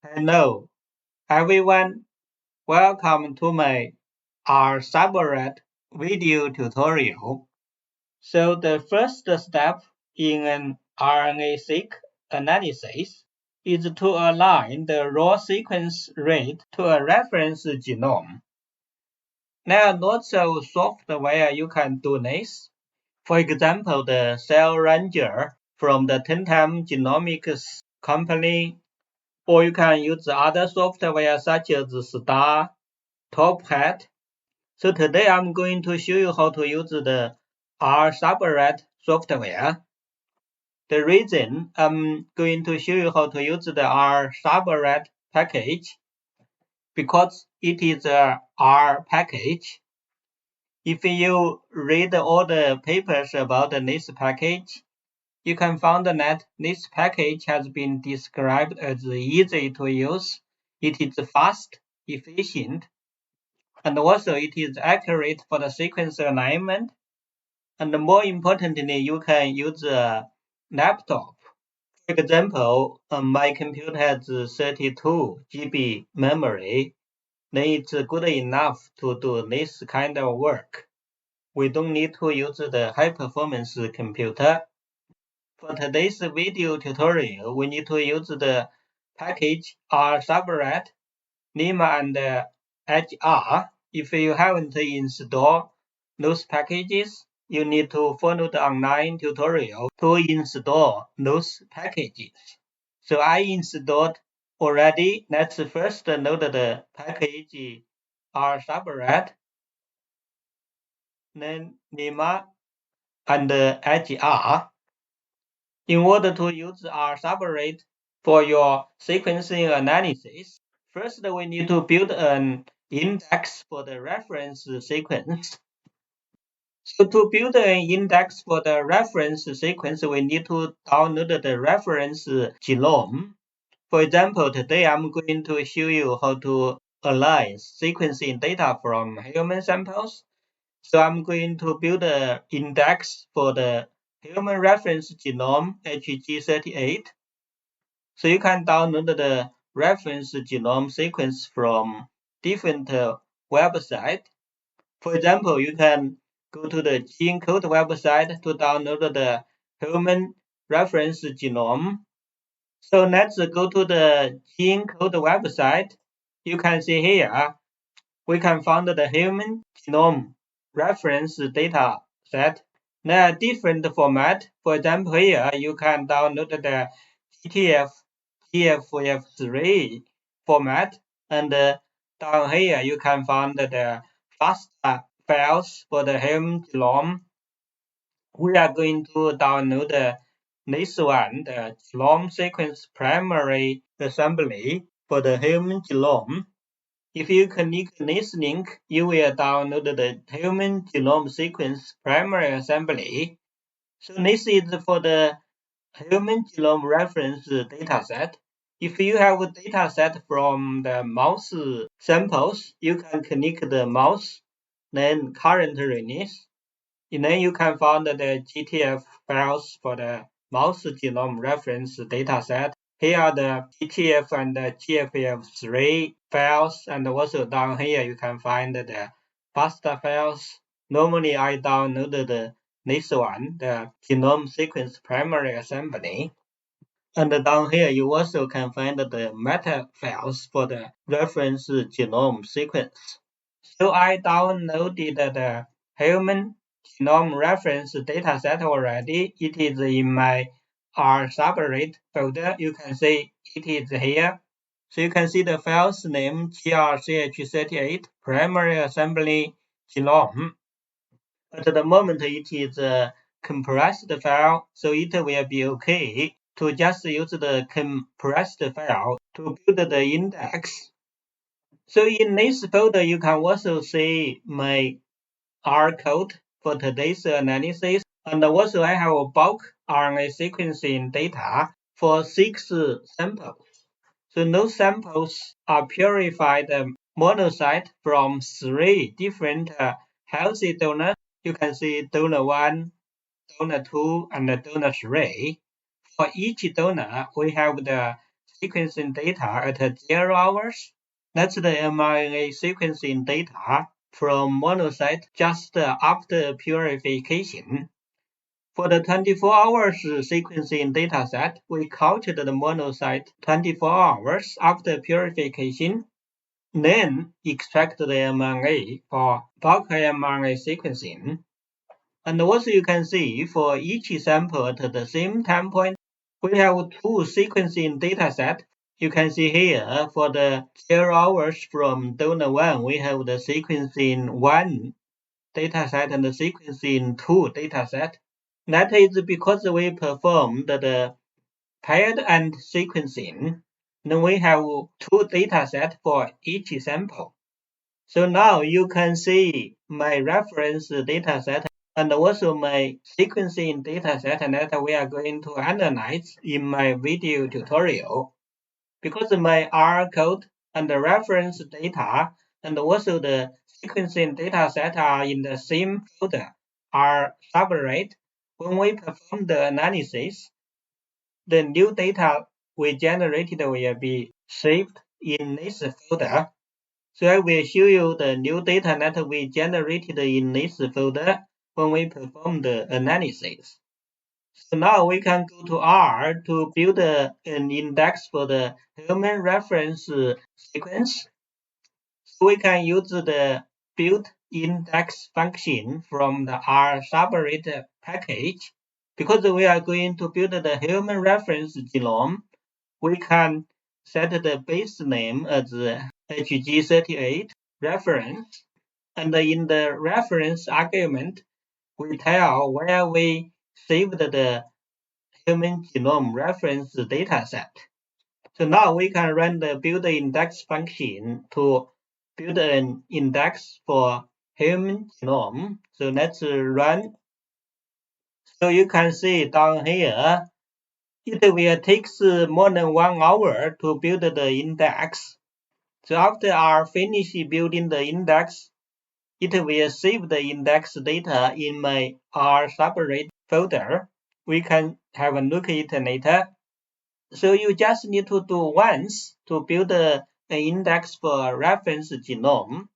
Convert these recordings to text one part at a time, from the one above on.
Hello, everyone. Welcome to my Rsubread video tutorial. So the first step in an RNA-seq analysis is to align the raw sequence rate to a reference genome. There are lots of software you can do this. For example, the Cell Ranger from the Tentam Genomics company, or you can use other software such as Star, Top Hat. So today I'm going to show you how to use the Rsubread software. The reason I'm going to show you how to use the Rsubread package because it is a R package. If you read all the papers about this package, you can find that this package has been described as easy to use. It is fast, efficient, and also it is accurate for the sequence alignment. And more importantly, you can use a laptop. For example, my computer has 32 GB memory. Then it's good enough to do this kind of work. We don't need to use the high performance computer. For today's video tutorial, we need to use the package Rsubread, Lima and HR. If you haven't installed those packages, you need to follow the online tutorial to install those packages. So I installed already. Let's first load the package Rsubread, then Lima and HR. In order to use Rsubread for your sequencing analysis, first we need to build an index for the reference sequence. So to build an index for the reference sequence, we need to download the reference genome. For example, today I'm going to show you how to align sequencing data from human samples. So I'm going to build an index for the human reference genome HG38. So you can download the reference genome sequence from different websites. For example, you can go to the GeneCode website to download the human reference genome. So let's go to the GeneCode website. You can see here, we can find the human genome reference data set. There are different formats. For example, here you can download the GTF GFF3 format, and down here you can find the FASTA files for the human genome. We are going to download this one, the genome sequence primary assembly for the human genome. If you click this link, you will download the human genome sequence primary assembly. So this is for the human genome reference dataset. If you have a dataset from the mouse samples, you can click the mouse, then current release. And then you can find the GTF files for the mouse genome reference dataset. Here are the GTF and the GFF3 files, and also down here you can find the FASTA files. Normally I downloaded this one, the genome sequence primary assembly. And down here you also can find the meta files for the reference genome sequence. So I downloaded the human genome reference dataset already. It is in my Rsubread folder. You can see it is here. So you can see the file's name grch38 primary assembly genome. At the moment it is a compressed file, so it will be okay to just use the compressed file to build the index. So in this folder, you can also see my R code for today's analysis. And also I have a bulk RNA sequencing data for 6 samples. So those samples are purified monocyte from 3 different healthy donors. You can see donor 1, donor 2, and donor 3. For each donor, we have the sequencing data at 0 hours. That's the mRNA sequencing data from monocyte just after purification. For the 24 hours sequencing dataset, we cultured the monocyte 24 hours after purification, then extract the mRNA for bulk mRNA sequencing. And also you can see for each sample at the same time point, we have two sequencing datasets. You can see here for the 0 hours from donor 1, we have the sequencing 1 dataset and the sequencing 2 dataset. That is because we performed the paired end sequencing. Then we have two datasets for each sample. So now you can see my reference dataset and also my sequencing dataset that we are going to analyze in my video tutorial. Because my R code and the reference data and also the sequencing dataset are in the same folder, Rsubread, when we perform the analysis, the new data we generated will be saved in this folder. So I will show you the new data that we generated in this folder when we perform the analysis. So now we can go to R to build an index for the human reference sequence. So we can use the build index function from the Rsubread package. Because we are going to build the human reference genome, we can set the base name as HG38 reference, and in the reference argument, we tell where we saved the human genome reference dataset. So now we can run the build index function to build an index for human genome. So let's run. So you can see down here, it will take more than 1 hour to build the index. So after I finish building the index, it will save the index data in my Rsubread folder. We can have a look at it later. So you just need to do once to build an index for a reference genome.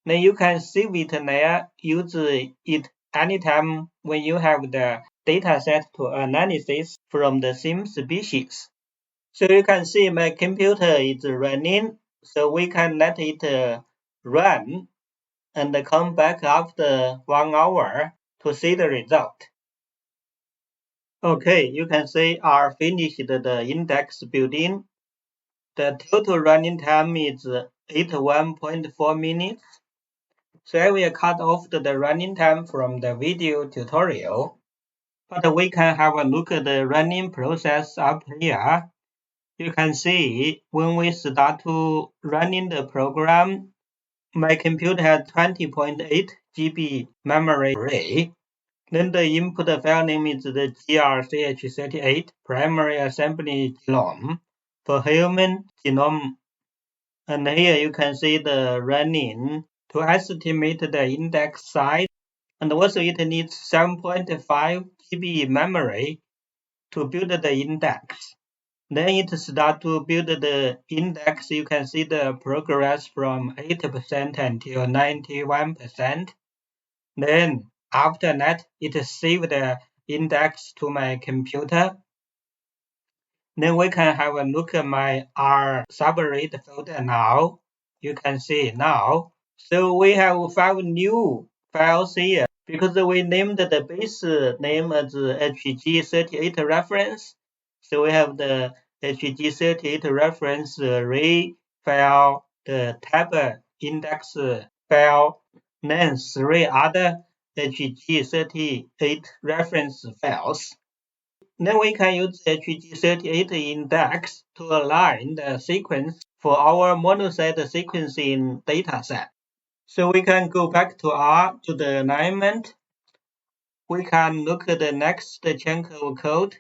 Then you can save it there, use it anytime when you have the dataset to analysis from the same species. So you can see my computer is running, so we can let it run and come back after 1 hour to see the result. Okay, you can see I finished the index building. The total running time is 81.4 minutes. So I will cut off the running time from the video tutorial. But we can have a look at the running process up here. You can see when we start to running the program, my computer has 20.8 GB memory. Then the input file name is the grch38 primary assembly genome for human genome. And here you can see the running to estimate the index size. And also it needs 7.5 GB memory to build the index. Then it starts to build the index. You can see the progress from 8% until 91%. Then after that, it saved the index to my computer. Then we can have a look at my Rsubread folder now. You can see now. So we have 5 new files here because we named the base name as HG38 reference. So we have the HG38 reference array file, the tab index file, then 3 other HG38 reference files. Then we can use HG38 index to align the sequence for our monocyte sequencing dataset. So we can go back to R to the alignment. We can look at the next chunk of code.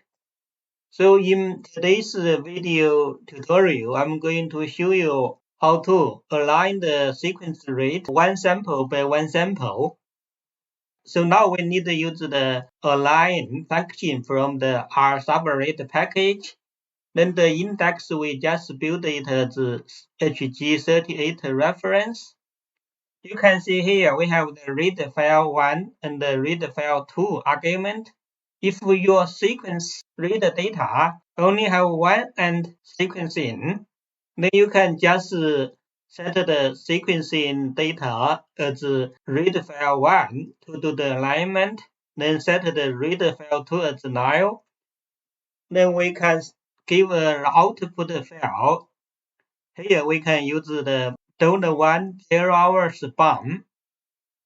So in today's video tutorial, I'm going to show you how to align the sequence rate one sample by one sample. So now we need to use the align function from the Rsubread package. Then the index, we just build it as HG38 reference. You can see here we have the read file 1 and the read file 2 argument. If your sequence read data only have one and sequencing, then you can just set the sequencing data as read file 1 to do the alignment, then set the read file 2 as null. Then we can give an output file. Here we can use the $1 0 hours BOM.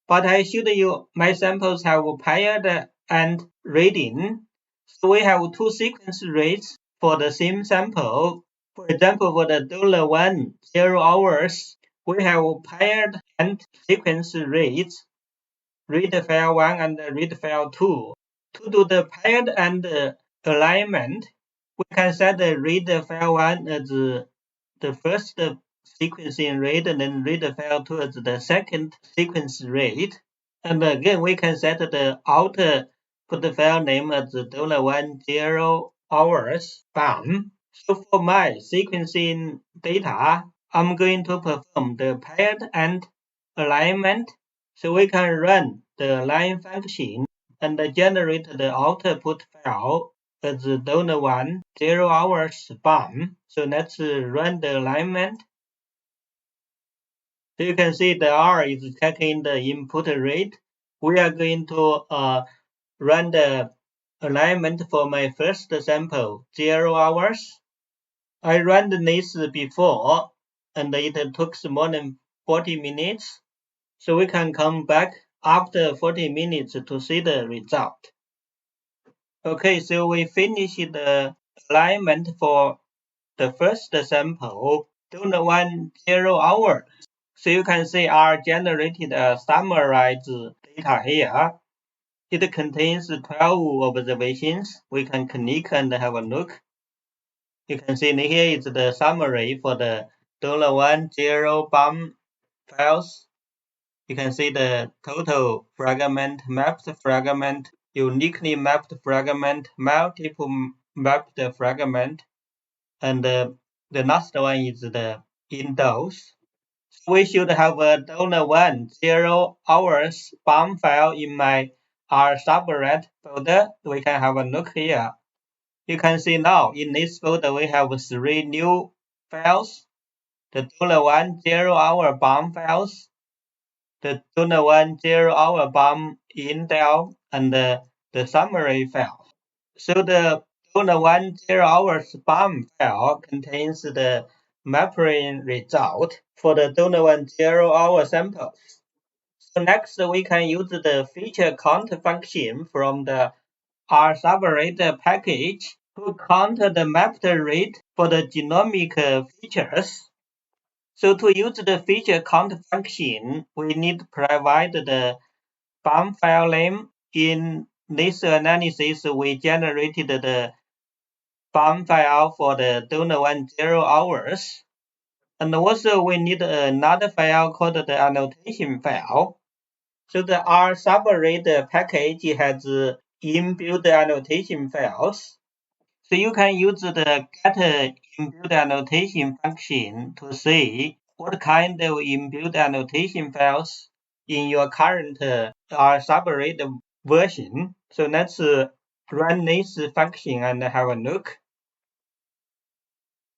But I showed you my samples have paired and reading. So we have two sequence rates for the same sample. For example, for the $1 0 hours, we have paired and sequence rates, read file 1 and read file 2. To do the paired and alignment, we can set the read file 1 as the first sequencing rate and then read file 2 as the second sequence rate. And again, we can set the output file name as $1 0 hours BOM. So for my sequencing data, I'm going to perform the paired and alignment. So we can run the align function and generate the output file as $1 0 hours BOM. So let's run the alignment. So you can see the R is checking the input rate. We are going to run the alignment for my first sample, 0 hours. I ran this before, and it took more than 40 minutes. So we can come back after 40 minutes to see the result. Okay, so we finished the alignment for the first sample, 1 0 hours. So you can see R generated a summarized data here. It contains 12 observations. We can click and have a look. You can see here is the summary for the $1 0 BOM files. You can see the total fragment, mapped fragment, uniquely mapped fragment, multiple mapped fragment, and the last one is the index. We should have a $1 0 hours BOM file in my Rsubread folder. We can have a look here. You can see now in this folder we have 3 new files: the $1 0 hour BOM files, the $1 0 hour BOM indel, and the summary file. So the $1 0 hours BOM file contains the mapping result for the $1 0 hour samples. So next we can use the feature count function from the Rsubread package to count the mapped rate for the genomic features. So to use the feature count function, we need to provide the BOM file name. In this analysis, we generated the BOM file for the $1 0 hours. And also we need another file called the annotation file. So the Rsubread package has inbuilt annotation files. So you can use the get inbuilt annotation function to see what kind of inbuilt annotation files in your current Rsubread version. So let's run this function and have a look.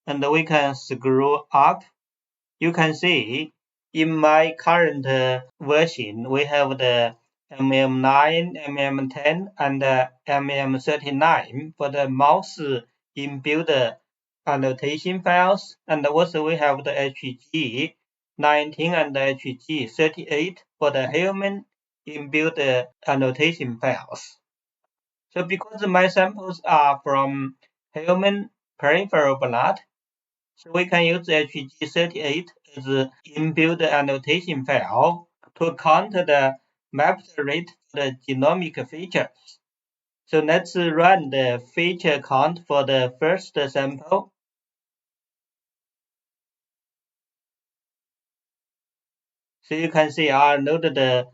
And we can scroll up. You can see in my current version, we have the MM9, MM10, and MM39 for the mouse inbuilt annotation files. And also we have the HG19 and HG38 for the human inbuilt annotation files. So because my samples are from human peripheral blood, so we can use HG38 as inbuilt annotation file to count the mapped rate for the genomic features. So let's run the feature count for the first sample. So you can see I loaded the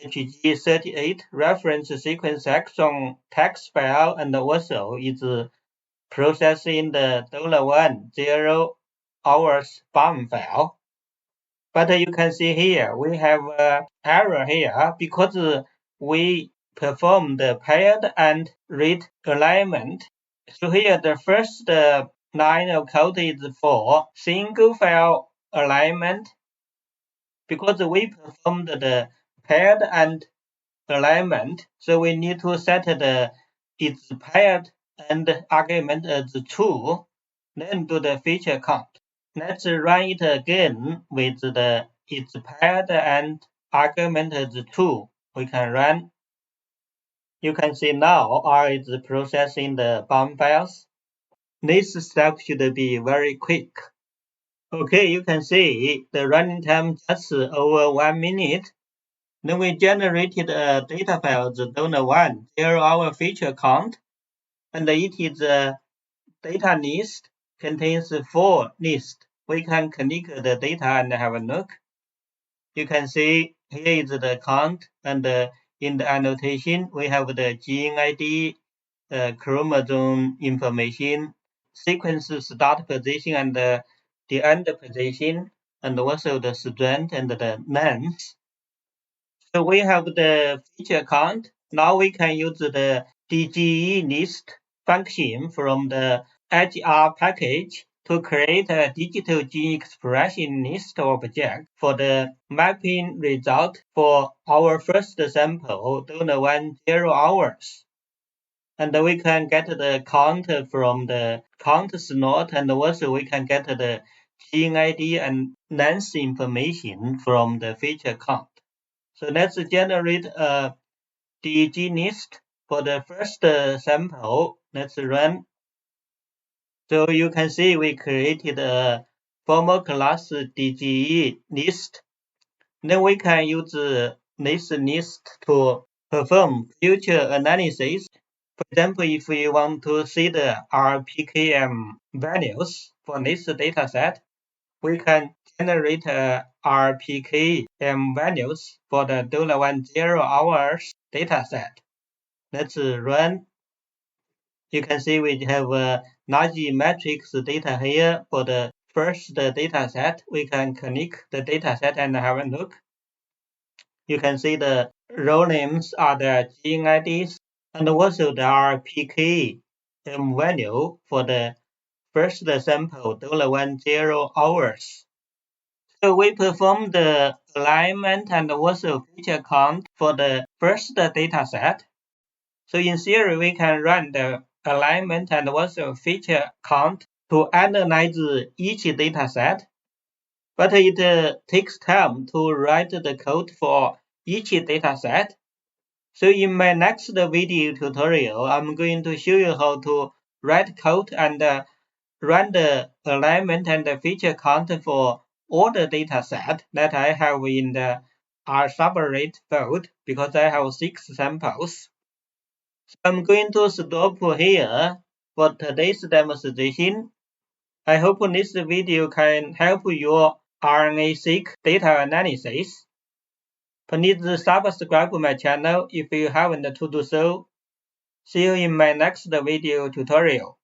HG38 reference sequence exon text file and also is processing the $1 0 hours BAM file. But you can see here, we have an error here because we perform the paired and read alignment. So here the first line of code is for single file alignment. Because we performed the paired and alignment, so we need to set its paired and argument as true, then do the feature count. Let's run it again with its paired and argument as true. We can run. You can see now R is processing the BAM files. This step should be very quick. Okay, you can see the running time just over 1 minute. Then we generated a data file, the $1 0 hour feature count, and it is a data list, contains 4 lists. We can click the data and have a look. You can see here is the count, and in the annotation we have the gene ID, chromosome information, sequence start position and the end position, and also the strength and the length. So we have the feature count. Now we can use the DGE list function from the HR package to create a digital gene expression list object for the mapping result for our first sample, $1 0 hours. And we can get the count from the count slot, and also we can get the gene ID and length information from the feature count. So let's generate a DG list for the first sample. Let's run. So you can see we created a formal class DGE list. Then we can use this list to perform future analysis. For example, if we want to see the RPKM values for this dataset, we can generate RPKM values for the $1 0 hours dataset. Let's run. You can see we have a large matrix data here for the first dataset. We can click the dataset and have a look. You can see the row names are the gene IDs and also the RPKM value for the first sample, $1 0 hours. So we perform the alignment and also feature count for the first dataset. So in theory, we can run the alignment and also feature count to analyze each dataset. But it takes time to write the code for each dataset. So in my next video tutorial, I'm going to show you how to write code and run the alignment and the feature count for all the dataset that I have in the Rsubread folder because I have 6 samples. So I'm going to stop here for today's demonstration. I hope this video can help your RNA-seq data analysis. Please subscribe to my channel if you haven't to do so. See you in my next video tutorial.